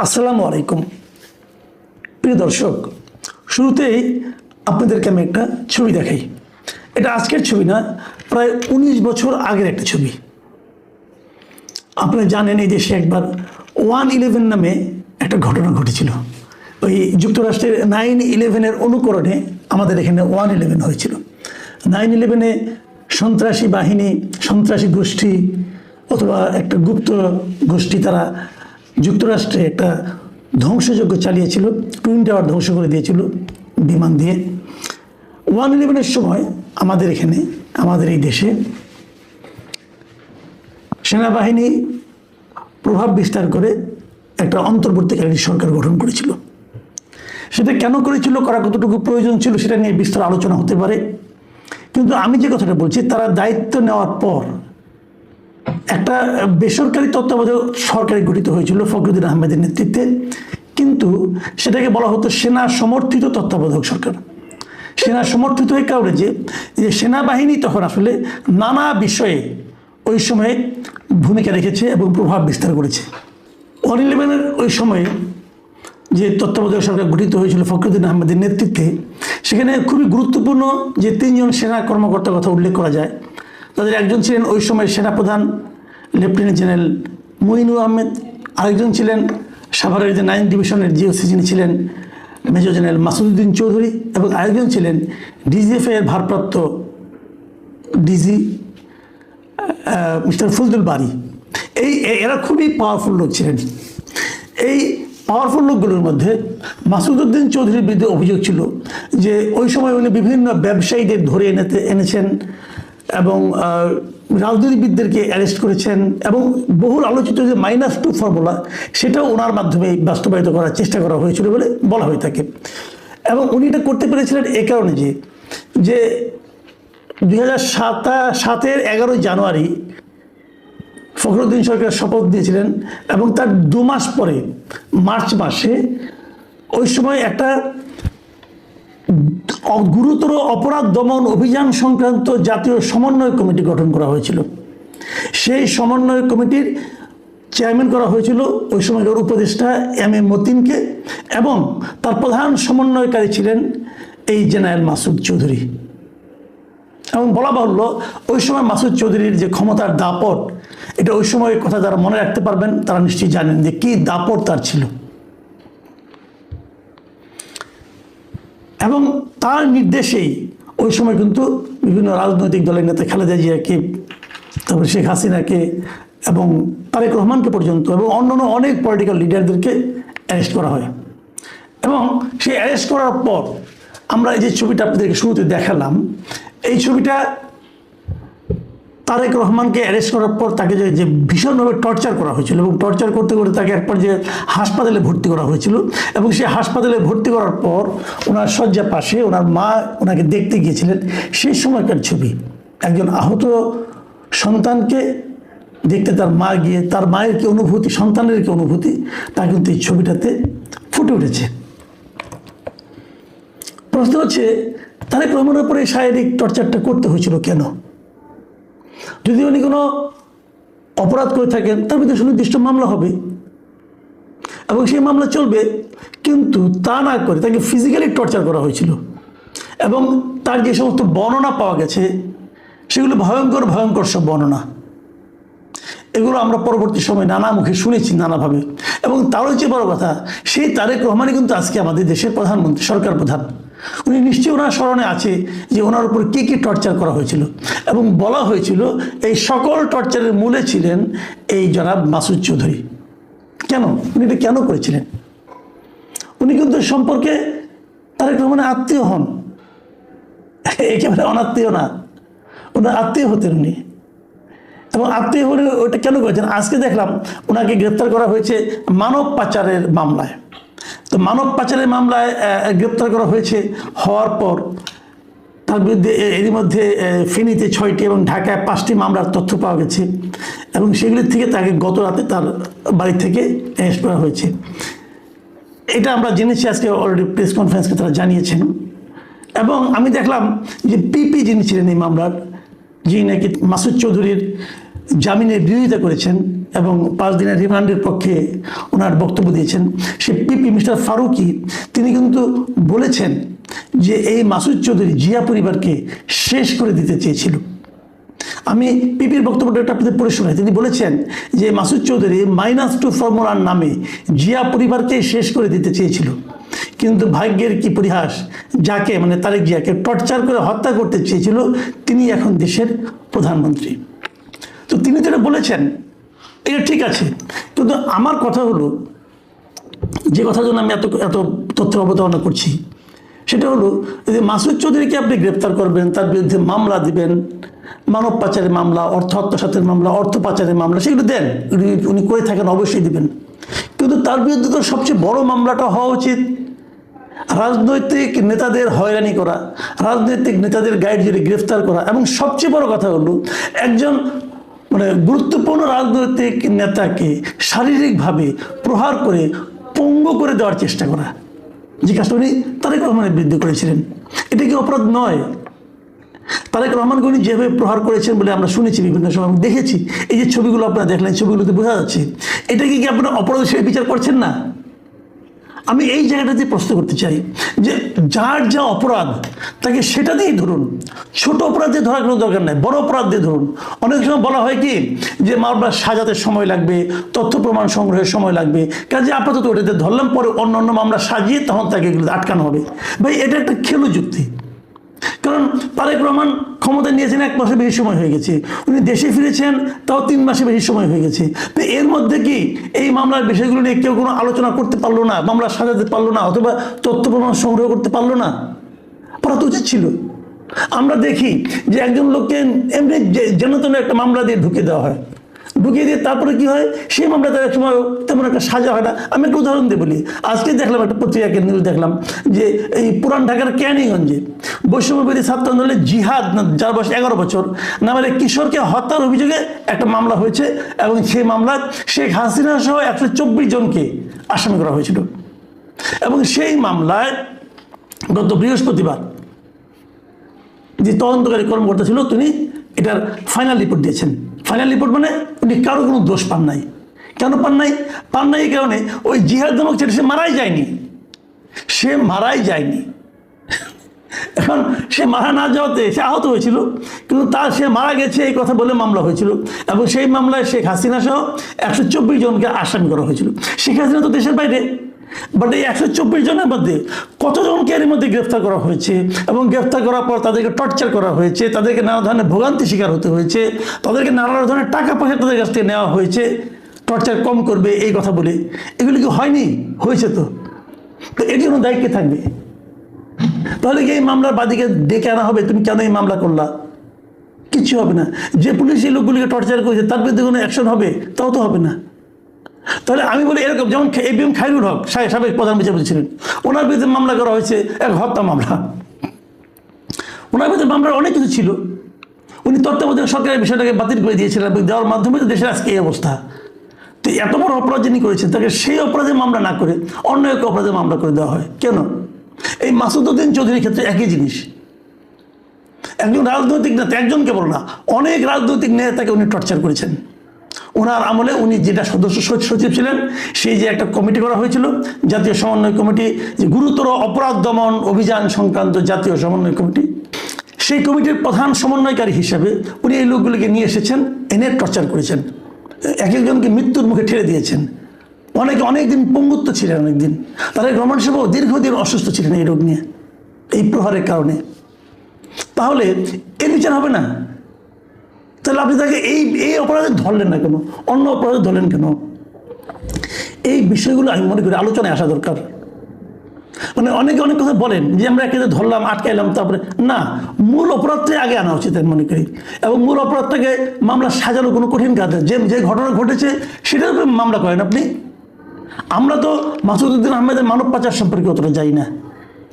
আসসালামু আলাইকুম প্রিয় দর্শক, শুরুতেই আপনাদেরকে আমি একটা ছবি দেখাই। এটা আজকের ছবি না, প্রায় 19 বছর আগের একটা ছবি। আপনারা জানেন এই দেশে একবার 1/11 নামে একটা ঘটনা ঘটেছিল। ওই যুক্তরাষ্ট্রের 9/11-এর অনুকরণে আমাদের এখানে 1/11 হয়েছিল। 9/11-এ সন্ত্রাসী বাহিনী, সন্ত্রাসী গোষ্ঠী অথবা একটা গুপ্ত গোষ্ঠী তারা যুক্তরাষ্ট্রে একটা ধ্বংসযজ্ঞ চালিয়েছিল। টুইন টাওয়ার ধ্বংস করে দিয়েছিল বিমান দিয়ে। 1/11-এর সময় আমাদের এখানে, আমাদের এই দেশে সেনাবাহিনী প্রভাব বিস্তার করে একটা অন্তর্বর্তীকালীন সরকার গঠন করেছিল। সেটা কেন করেছিল, করা কতটুকু প্রয়োজন ছিল, সেটা নিয়ে বিস্তার আলোচনা হতে পারে। কিন্তু আমি যে কথাটা বলছি, তারা দায়িত্ব নেওয়ার পর একটা বেসরকারি তত্ত্বাবধায়ক সরকার গঠিত হয়েছিল ফখরুদ্দিন আহমেদের নেতৃত্বে, কিন্তু সেটাকে বলা হতো সেনা সমর্থিত তত্ত্বাবধায়ক সরকার। সেনা সমর্থিত এই কারণে যে সেনাবাহিনী তখন আসলে নানা বিষয়ে ওই সময়ে ভূমিকা রেখেছে এবং প্রভাব বিস্তার করেছে। 1/11-এর ওই সময়ে যে তত্ত্বাবধায়ক সরকার গঠিত হয়েছিল ফখরুদ্দিন আহমেদের নেতৃত্বে, সেখানে খুবই গুরুত্বপূর্ণ যে 3 জন সেনা কর্মকর্তার কথা উল্লেখ করা যায়। তাদের একজন ছিলেন ওই সময়ের সেনাপ্রধান লেফটেন্যান্ট জেনারেল মঈনুল আহমেদ, আরেকজন ছিলেন সাভারের যে 9 ডিভিশনের জিওসি, যিনি ছিলেন মেজর জেনারেল মাসুদউদ্দিন চৌধুরী, এবং আরেকজন ছিলেন ডিজিএফআই-এর ভারপ্রাপ্ত ডিজি মিস্টার ফজলুল বারী। এরা খুবই পাওয়ারফুল লোক ছিলেন। এই পাওয়ারফুল লোকগুলোর মধ্যে মাসুদউদ্দিন চৌধুরীর বিরুদ্ধে অভিযোগ ছিল যে ওই সময় উনি বিভিন্ন ব্যবসায়ীদের ধরে এনেছেন এবং রাজনীতিবিদদেরকে অ্যারেস্ট করেছেন, এবং বহুল আলোচিত যে -2 ফর্মুলা, সেটাও ওনার মাধ্যমে বাস্তবায়িত করার চেষ্টা করা হয়েছিল বলে বলা হয়ে থাকে। এবং উনি এটা করতে পেরেছিলেন এ কারণে যে 2007-এর 11 জানুয়ারি ফখরুদ্দিন সরকার শপথ দিয়েছিলেন, এবং তার 2 মাস পরে মার্চ মাসে ওই সময় একটা গুরুতর অপরাধ দমন অভিযান সংক্রান্ত জাতীয় সমন্বয় কমিটি গঠন করা হয়েছিল। সেই সমন্বয় কমিটির চেয়ারম্যান করা হয়েছিল ওই সময়কার উপদেষ্টা এম মতিনকে, এবং তার প্রধান সমন্বয়কারী ছিলেন এই জেনারেল মাসুদ চৌধুরী। এবং বলা বাহুল্য, ওই সময় মাসুদ চৌধুরীর যে ক্ষমতার দাপট, এটা ওই সময়ের কথা যারা মনে রাখতে পারবেন তারা নিশ্চয়ই জানেন যে কী দাপট তার ছিল। এবং তার নির্দেশেই ওই সময় কিন্তু বিভিন্ন রাজনৈতিক দলের নেতা খালেদা জিয়াকে, তারপরে শেখ হাসিনাকে এবং তারেক রহমানকে পর্যন্ত, এবং অন্যান্য অনেক পলিটিক্যাল লিডারদেরকে অ্যারেস্ট করা হয়। এবং সেই অ্যারেস্ট করার পর আমরা এই যে ছবিটা আপনাদেরকে শুরুতে দেখালাম, এই ছবিটা তারেক রহমানকে অ্যারেস্ট করার পর তাকে যে ভীষণভাবে টর্চার করা হয়েছিল, এবং টর্চার করতে করতে তাকে এক পর্যায়ে হাসপাতালে ভর্তি করা হয়েছিল। এবং সেই হাসপাতালে ভর্তি করার পর ওনার শয্যা পাশে ওনার মা ওনাকে দেখতে গিয়েছিলেন। সেই সময়কার ছবি, একজন আহত সন্তানকে দেখতে তার মা গিয়ে, তার মায়ের কি অনুভূতি, সন্তানের কি অনুভূতি, তা কিন্তু এই ছবিটাতে ফুটে উঠেছে। প্রশ্ন হচ্ছে, তারেক রহমানের উপরে শারীরিক টর্চারটা করতে হয়েছিল কেন? যদি উনি কোনো অপরাধ করে থাকেন, তার বিরুদ্ধে সুনির্দিষ্ট মামলা হবে এবং সেই মামলা চলবে, কিন্তু তা না করে তাকে ফিজিক্যালি টর্চার করা হয়েছিল। এবং তার যে সমস্ত বর্ণনা পাওয়া গেছে, সেগুলো ভয়ঙ্কর ভয়ঙ্কর সব বর্ণনা। এগুলো আমরা পরবর্তী সময় নানা মুখে শুনেছি নানাভাবে। এবং তারও চেয়ে বড় কথা, সেই তারেক রহমানই কিন্তু আজকে আমাদের দেশের প্রধানমন্ত্রী, সরকার প্রধান। উনি নিশ্চয়ই ওনার স্মরণে আছে যে ওনার উপর কী কী টর্চার করা হয়েছিল, এবং বলা হয়েছিল এই সকল টর্চারের মূলে ছিলেন এই জনাব মাসুদ চৌধুরী। কেন উনি এটা কেন করেছিলেন? উনি কিন্তু সম্পর্কে তারেক রহমানের আত্মীয় হন, একেবারে অনাত্মীয় না, ওনার আত্মীয় হতেন উনি। এবং আত্মীয় হলে ওইটা কেন করেছেন? আজকে দেখলাম ওনাকে গ্রেপ্তার করা হয়েছে মানব পাচারের মামলায়। তো মানব পাচারের মামলায় গ্রেপ্তার করা হয়েছে, হওয়ার পর তার বিরুদ্ধে এরই মধ্যে ফেনীতে 6টি এবং ঢাকায় 5টি মামলার তথ্য পাওয়া গেছে, এবং সেগুলির থেকে তাকে গত রাতে তার বাড়ি থেকে অ্যারেস্ট করা হয়েছে। এটা আমরা জেনেছি, আজকে অলরেডি প্রেস কনফারেন্সকে তারা জানিয়েছেন। এবং আমি দেখলাম যে পিপি যিনি ছিলেন এই মামলার, যিনি নাকি মাসুদ চৌধুরীর জামিনের বিরোধিতা করেছেন, এবং 5 দিনের রিমান্ডের পক্ষে ওনার বক্তব্য দিয়েছেন, সে পিপি মিস্টার ফারুকি তিনি কিন্তু বলেছেন যে এই মাসুদ চৌধুরী জিয়া পরিবারকে শেষ করে দিতে চেয়েছিল। আমি পিপির বক্তব্যটা আপনাদের পড়ে শোনাই। তিনি বলেছেন যে মাসুদ চৌধুরী -2 ফর্মুলার নামে জিয়া পরিবারকে শেষ করে দিতে চেয়েছিল, কিন্তু ভাগ্যের কি পরিহাস, যাকে মানে তারেক জিয়াকে টর্চার করে হত্যা করতে চেয়েছিল তিনি এখন দেশের প্রধানমন্ত্রী। তো তিনি যেটা বলেছেন এটা ঠিক আছে, কিন্তু আমার কথা হলো, যে কথার জন্য আমি এত তথ্য অবতারণা করছি সেটা হলো যে মাসুদ চৌধুরীকে আপনি গ্রেপ্তার করবেন, তার বিরুদ্ধে মামলা দিবেন, মানব পাচারের মামলা, অর্থ আত্মসাতের মামলা, অর্থ পাচারের মামলা, সেগুলো দেন, উনি করে থাকেন অবশ্যই দিবেন। কিন্তু তার বিরুদ্ধে তো সবচেয়ে বড় মামলাটা হওয়া উচিত রাজনৈতিক নেতাদের হয়রানি করা, রাজনৈতিক নেতাদের গাইড জুড়ে গ্রেফতার করা, এবং সবচেয়ে বড় কথা হলো একজন মানে গুরুত্বপূর্ণ রাজনৈতিক নেতাকে শারীরিকভাবে প্রহার করে পঙ্গু করে দেওয়ার চেষ্টা করা, যে কাজটা উনি তারেক রহমানের বিরুদ্ধে করেছিলেন। এটা কি অপরাধ নয়? তারেক রহমানকে উনি যেভাবে প্রহার করেছেন বলে আমরা শুনেছি, বিভিন্ন সময় দেখেছি, এই যে ছবিগুলো আপনারা দেখলেন, ছবিগুলোতে বোঝা যাচ্ছে। এটাকে কি আপনারা অপরাধ হিসেবে বিচার করছেন না? আমি এই জায়গাটাতে প্রশ্ন করতে চাই যে যার যা অপরাধ তাকে সেটা দিয়েই ধরুন, ছোট অপরাধ দিয়ে ধরার কোনো দরকার নাই, বড় অপরাধ দিয়ে ধরুন। অনেক সময় বলা হয় কি যে মামলা সাজাতে সময় লাগবে, তথ্য প্রমাণ সংগ্রহের সময় লাগবে, কাজে আপাতত ওটাতে ধরলাম, পরে অন্য অন্য মামলা সাজিয়ে তখন তাকে এগুলো আটকানো হবে। ভাই এটা একটা খেলো যুক্তি। কারণ তারেক রহমান ক্ষমতা নিয়েছেন 1 মাসের বেশি সময় হয়ে গেছে, উনি দেশে ফিরেছেন তাও 3 মাসের বেশি সময় হয়ে গেছে। তো এর মধ্যে কি এই মামলার বিষয়গুলো নিয়ে কেউ কোনো আলোচনা করতে পারলো না, মামলা সাজাতে পারলো না, অথবা তথ্য প্রমাণ সংগ্রহ করতে পারলো না? পারা তো উচিত ছিল। আমরা দেখি যে একজন লোককে এমনি যেন তেন একটা মামলা দিয়ে ঢুকিয়ে দেওয়া হয়, ঢুকিয়ে দিয়ে তারপরে কি হয়, সেই মামলাতে এক সময় তেমন একটা সাজা হয় না। আমি একটা উদাহরণ দিয়ে বলি, আজকে দেখলাম একটা পত্রিকাকে নিউজ দেখলাম যে এই পুরান ঢাকার ক্যানিগঞ্জে বৈষম্যবিরোধী ছাত্র আন্দোলনে জিহাদ, যার বয়স 11 বছর, নামের এক কিশোরকে হত্যার অভিযোগে একটা মামলা হয়েছে, এবং সেই মামলায় শেখ হাসিনা সহ 124 জনকে আসামি করা হয়েছিল। এবং সেই মামলায় গত বৃহস্পতিবার যে তদন্তকারী কর্মকর্তা ছিল তিনি এটার ফাইনাল রিপোর্ট দিয়েছেন। ফাইনাল রিপোর্ট মানে উনি কারো কোনো দোষ পান নাই। কেন পান নাই? পান নাই এই কারণে ওই জিহাদ নামক ছেলে সে মারাই যায়নি, সে মারাই যায়নি। এখন সে মারা না যাওয়াতে সে আহত হয়েছিল, কিন্তু সে মারা গেছে এই কথা বলে মামলা হয়েছিল, এবং সেই মামলায় শেখ হাসিনা সহ 124 জনকে আসামি করা হয়েছিল। শেখ হাসিনা তো দেশের বাইরে, বাট এই 124 জনের মধ্যে কতজনকে এর মধ্যে গ্রেফতার করা হয়েছে, এবং গ্রেফতার করার পর তাদেরকে টর্চার করা হয়েছে, তাদেরকে নানা ধরনের ভোগান্তি শিকার হতে হয়েছে, তাদেরকে নানা ধরনের টাকা পয়সা তাদের কাছ থেকে নেওয়া হয়েছে টর্চার কম করবে এই কথা বলে। এগুলি কি হয়নি? হয়েছে। তো এর জন্য দায়িত্ব থাকবে। তাহলে কি এই মামলার বাদীকে ডেকে আনা হবে, তুমি কেন এই মামলা করলা? কিছু হবে না। যে পুলিশ এই লোকগুলিকে টর্চার করেছে তার বিরুদ্ধে কোনো অ্যাকশন হবে? তাও তো হবে না। তাহলে আমি বলি এরকম, যেমন এবিএম খায়রুল হক সাবেক প্রধান বিচারপতি ছিলেন, ওনার বিরুদ্ধে মামলা করা হয়েছে এক হত্যা মামলা। ওনার বিরুদ্ধে মামলার অনেক কিছু ছিল, উনি তত্ত্বাবধায়ক সরকারের বিষয়টাকে বাতিল করে দিয়েছিলেন, দেওয়ার মাধ্যমে তো দেশের আজকে এই অবস্থা। তো এত বড় অপরাধ যিনি করেছেন তাকে সেই অপরাধে মামলা না করে অন্য এক অপরাধে মামলা করে দেওয়া হয় কেন? এই মাসুদ উদ্দিন চৌধুরীর ক্ষেত্রে একই জিনিস। একজন রাজনৈতিক নেতা, একজন কেবল না, অনেক রাজনৈতিক নেতাকে উনি টর্চার করেছেন। ওনার আমলে উনি যেটা সদস্য সচিব ছিলেন, সেই যে একটা কমিটি করা হয়েছিল, জাতীয় সমন্বয় কমিটি, যে গুরুতর অপরাধ দমন অভিযান সংক্রান্ত জাতীয় সমন্বয় কমিটি, সেই কমিটির প্রধান সমন্বয়কারী হিসেবে উনি এই লোকগুলিকে নিয়ে এসেছেন, এনে টর্চার করেছেন, এক একজনকে মৃত্যুর মুখে ঠেলে দিয়েছেন। অনেকে অনেকদিন পঙ্গুত্ব ছিলেন, অনেকদিন তাদের রহমান সাহেব দীর্ঘদিন অসুস্থ ছিলেন এই রোগ নিয়ে, এই প্রহারের কারণে। তাহলে এর বিচার হবে না? তাহলে আপনি তাকে এই অপরাধে ধরলেন না কেন? অন্য অপরাধে ধরলেন কেন? এই বিষয়গুলো আমি মনে করি আলোচনায় আসা দরকার। মানে অনেকে অনেক কথা বলেন যে আমরা একে ধরলাম, আটকাইলাম, তারপরে না, মূল অপরাধটাই আগে আনা উচিত আমি মনে করি। এবং মূল অপরাধটাকে মামলা সাজানো কোনো কঠিন কাজ, যে ঘটনা ঘটেছে সেটার উপরে মামলা করেন আপনি। আমরা তো মাসুদ উদ্দিন আহমেদের মানব পাচার সম্পর্কে অতটা যাই না।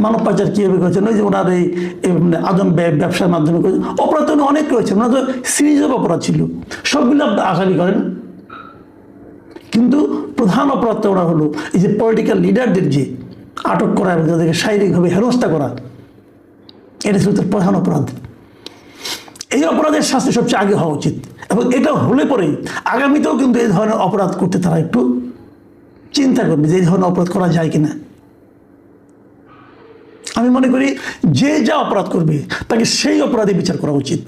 মানব পাচার কীভাবে করেছেন, ওই যে ওনার এই আদম ব্যবসার মাধ্যমে করেছেন, অপরাধ তো অনেক করেছেন, ওনার তো সিরিজ অফ অপরাধ ছিল, সবগুলো আপনি আসামি করেন। কিন্তু প্রধান অপরাধটা ওরা হলো এই যে পলিটিক্যাল লিডারদের যে আটক করা এবং তাদেরকে শারীরিকভাবে হেনস্থা করা, এটা ছিল তার প্রধান অপরাধ। এই অপরাধের শাস্তি সবচেয়ে আগে হওয়া উচিত। এবং এটা হলে পরে আগামীতেও কিন্তু এই ধরনের অপরাধ করতে তারা একটু চিন্তা করবে যে এই ধরনের অপরাধ করা যায় কিনা। আমি মনে করি যে যা অপরাধ করবে তাকে সেই অপরাধে বিচার করা উচিত।